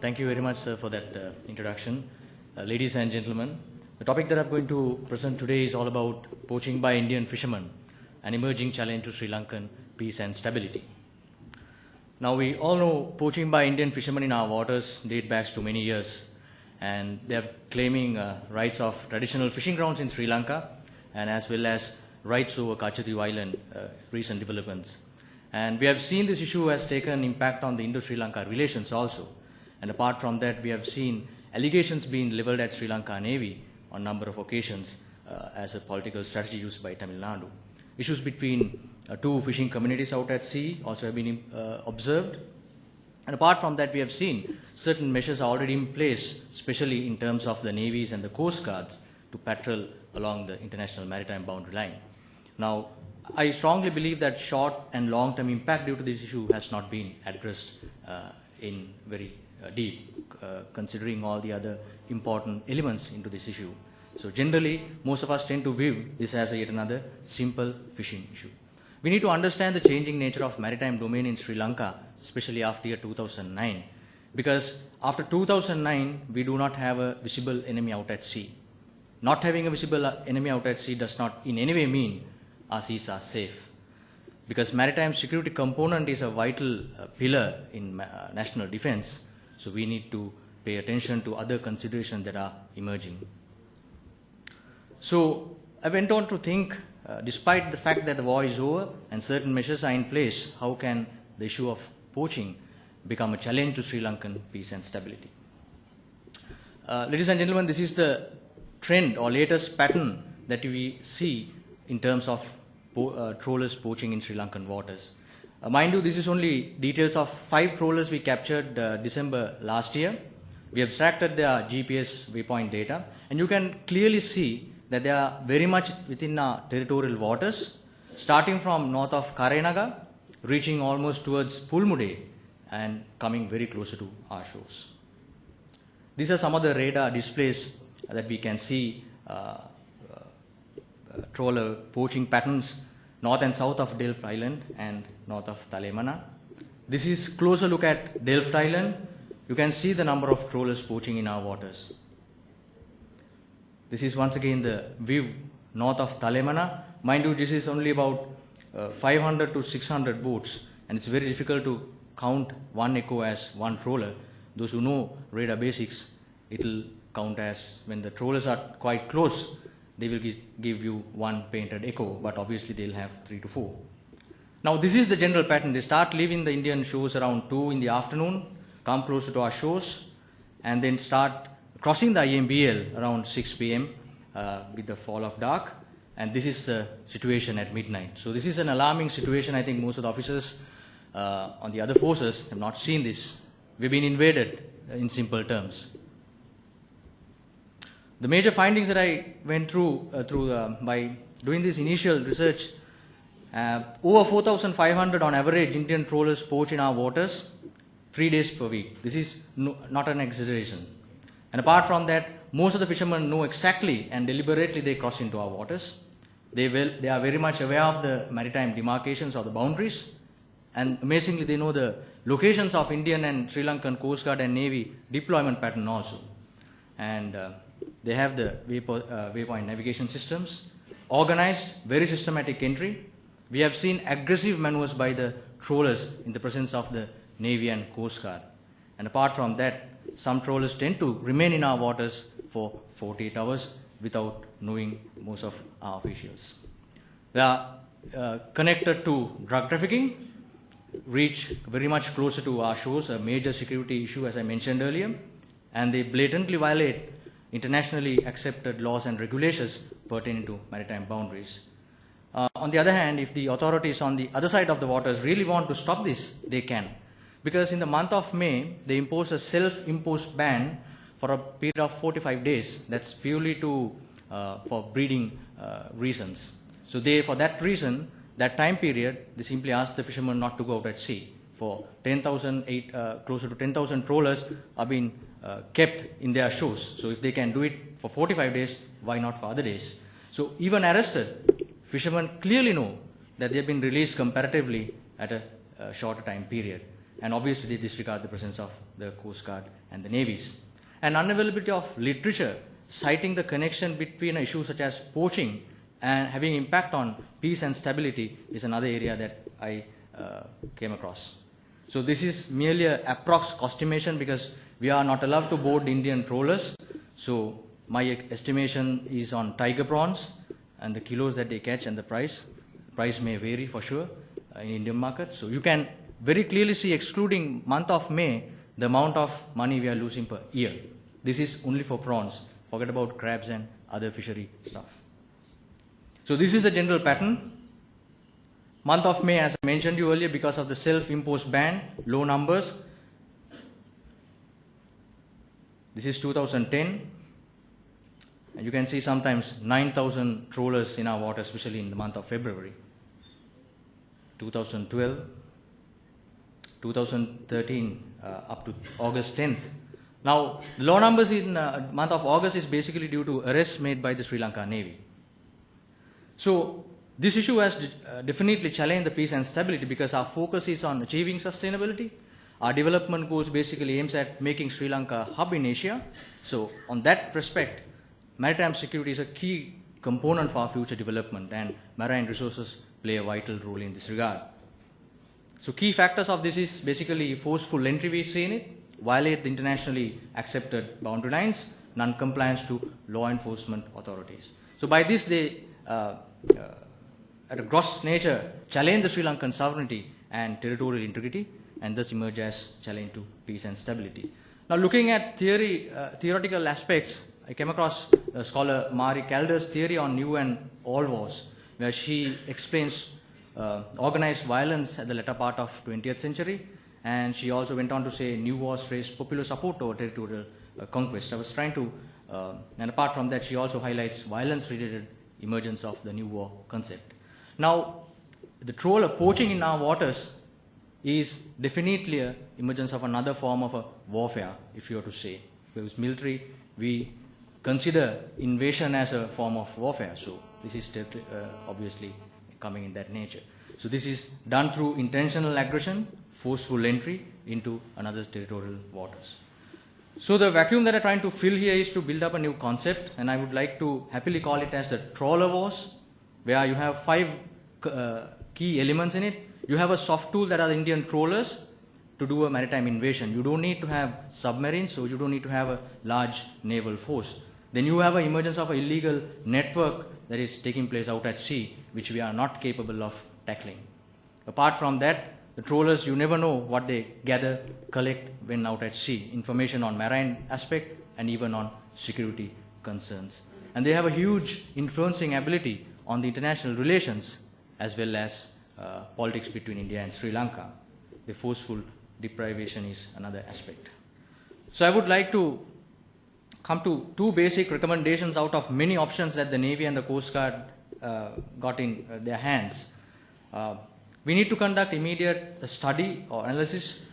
Thank you very much, sir, for that introduction. Ladies and gentlemen, the topic that I'm going to present today is all about poaching by Indian fishermen, an emerging challenge to Sri Lankan peace and stability. Now, we all know poaching by Indian fishermen in our waters date back to many years, and they are claiming rights of traditional fishing grounds in Sri Lanka, and as well as rights over Kachadriv Island, recent developments. And we have seen this issue has taken impact on the Indo-Sri Lanka relations also. And apart from that, we have seen allegations being leveled at Sri Lanka Navy on a number of occasions as a political strategy used by Tamil Nadu. Issues between two fishing communities out at sea also have been observed. And apart from that, we have seen certain measures are already in place, especially in terms of the navies and the coast guards to patrol along the international maritime boundary line. Now, I strongly believe that short and long-term impact due to this issue has not been addressed in very deep, considering all the other important elements into this issue. So generally, most of us tend to view this as yet another simple fishing issue. We need to understand the changing nature of maritime domain in Sri Lanka, especially after year 2009, because after 2009, we do not have a visible enemy out at sea. Not having a visible enemy out at sea does not in any way mean our seas are safe, because maritime security component is a vital pillar in national defense. So we need to pay attention to other considerations that are emerging. So I went on to think, despite the fact that the war is over and certain measures are in place, how can the issue of poaching become a challenge to Sri Lankan peace and stability? Ladies and gentlemen, this is the trend or latest pattern that we see in terms of trawlers poaching in Sri Lankan waters. Mind you, this is only details of 5 trawlers we captured December last year. We abstracted their GPS waypoint data, and you can clearly see that they are very much within our territorial waters, starting from north of Karenaga, reaching almost towards Pulmude, and coming very closer to our shores. These are some of the radar displays that we can see trawler poaching patterns north and south of Delft Island and north of Talemana. This is closer look at Delft Island. You can see the number of trawlers poaching in our waters. This is once again the view north of Talemana. Mind you, this is only about 500 to 600 boats, and it's very difficult to count one echo as one trawler. Those who know radar basics, it will count as when the trawlers are quite close, they will give you one painted echo, but obviously they'll have 3 to 4. Now this is the general pattern. They start leaving the Indian shores around 2 in the afternoon, come closer to our shores, and then start crossing the IMBL around 6 p.m. With the fall of dark. And this is the situation at midnight. So this is an alarming situation. I think most of the officers on the other forces have not seen this. We've been invaded in simple terms. The major findings that I went through by doing this initial research, over 4,500 on average Indian trawlers poach in our waters 3 days per week. This is not an exaggeration. And apart from that, most of the fishermen know exactly and deliberately they cross into our waters. They are very much aware of the maritime demarcations or the boundaries, and amazingly they know the locations of Indian and Sri Lankan Coast Guard and Navy deployment pattern also. And they have the waypoint navigation systems, organized, very systematic entry. We have seen aggressive maneuvers by the trawlers in the presence of the Navy and Coast Guard. And apart from that, some trawlers tend to remain in our waters for 48 hours without knowing most of our officials. They are connected to drug trafficking, reach very much closer to our shores, a major security issue as I mentioned earlier, and they blatantly violate internationally accepted laws and regulations pertaining to maritime boundaries. On the other hand, if the authorities on the other side of the waters really want to stop this, they can. Because in the month of May, they imposed a self-imposed ban for a period of 45 days. That's purely for breeding reasons. So for that reason, that time period, they simply asked the fishermen not to go out at sea. For 10,000, closer to 10,000 trawlers are being kept in their shores. So if they can do it for 45 days, why not for other days? So even arrested, fishermen clearly know that they have been released comparatively at a shorter time period. and obviously they disregard the presence of the Coast Guard and the navies. And unavailability of literature citing the connection between issues such as poaching and having impact on peace and stability is another area that I came across. So this is merely an approx estimation because we are not allowed to board Indian trawlers. So my estimation is on tiger prawns and the kilos that they catch and the price. Price may vary for sure in Indian market. So you can very clearly see, excluding month of May, the amount of money we are losing per year. This is only for prawns. Forget about crabs and other fishery stuff. So this is the general pattern. Month of May, as I mentioned you earlier, because of the self-imposed ban, low numbers. This is 2010. And you can see sometimes 9,000 trawlers in our water, especially in the month of February. 2012, 2013, up to August 10th. Now, the low numbers in month of August is basically due to arrests made by the Sri Lanka Navy. So, this issue has definitely challenged the peace and stability because our focus is on achieving sustainability. Our development goals basically aims at making Sri Lanka a hub in Asia. So, on that respect, maritime security is a key component for our future development, and marine resources play a vital role in this regard. So key factors of this is basically forceful entry we see in it, violate the internationally accepted boundary lines, non-compliance to law enforcement authorities. So by this they, at a gross nature, challenge the Sri Lankan sovereignty and territorial integrity, and thus emerge as challenge to peace and stability. Now looking at theoretical aspects, I came across scholar Marie Calder's theory on new and all wars, where she explains organized violence at the latter part of 20th century, and she also went on to say new wars raised popular support over territorial conquest. I was trying to, and apart from that, she also highlights violence-related emergence of the new war concept. Now, the troll of poaching in our waters is definitely an emergence of another form of a warfare, if you were to say. Because military, we consider invasion as a form of warfare. So this is obviously coming in that nature. So this is done through intentional aggression, forceful entry into another territorial waters. So the vacuum that I'm trying to fill here is to build up a new concept, and I would like to happily call it as the trawler wars, where you have 5 key elements in it. You have a soft tool that are the Indian trawlers to do a maritime invasion. You don't need to have submarines, so you don't need to have a large naval force. Then you have an emergence of an illegal network that is taking place out at sea, which we are not capable of tackling. Apart from that, the trawlers, you never know what they gather, collect when out at sea, information on marine aspect and even on security concerns. And they have a huge influencing ability on the international relations as well as politics between India and Sri Lanka. The forceful deprivation is another aspect. So I would like to come to 2 basic recommendations out of many options that the Navy and the Coast Guard got in their hands. We need to conduct immediate study or analysis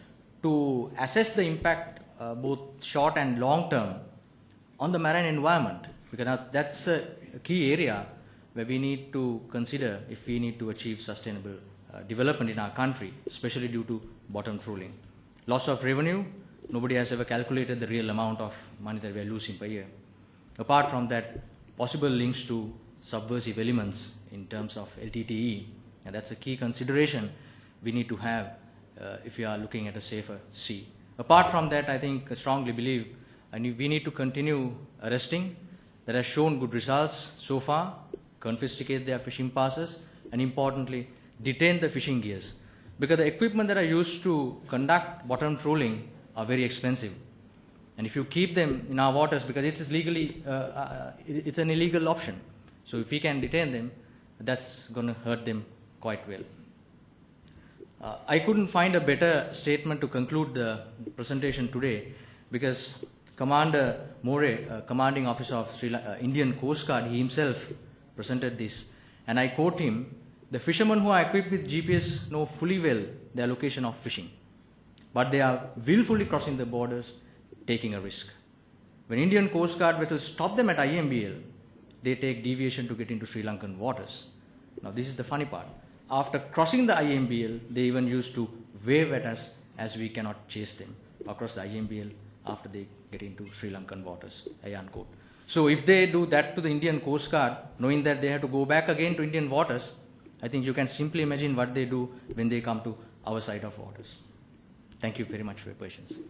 to assess the impact both short and long term on the marine environment, because now that's a key area where we need to consider if we need to achieve sustainable development in our country, especially due to bottom trawling. Loss of revenue, nobody has ever calculated the real amount of money that we are losing per year. Apart from that, possible links to subversive elements in terms of LTTE, and that's a key consideration we need to have if we are looking at a safer sea. Apart from that, I think I strongly believe we need to continue arresting that has shown good results so far, confiscate their fishing passes, and importantly, detain the fishing gears. Because the equipment that are used to conduct bottom trawling are very expensive. And if you keep them in our waters, because it's legally, it's an illegal option. So if we can detain them, that's going to hurt them quite well. I couldn't find a better statement to conclude the presentation today, because Commander More, commanding officer of Indian Coast Guard, he himself presented this. And I quote him, "The fishermen who are equipped with GPS know fully well their location of fishing, but they are willfully crossing the borders, taking a risk. When Indian Coast Guard vessels stop them at IMBL, they take deviation to get into Sri Lankan waters." Now this is the funny part. After crossing the IMBL, they even used to wave at us as we cannot chase them across the IMBL after they get into Sri Lankan waters, unquote. So if they do that to the Indian Coast Guard, knowing that they have to go back again to Indian waters, I think you can simply imagine what they do when they come to our side of waters. Thank you very much for your patience.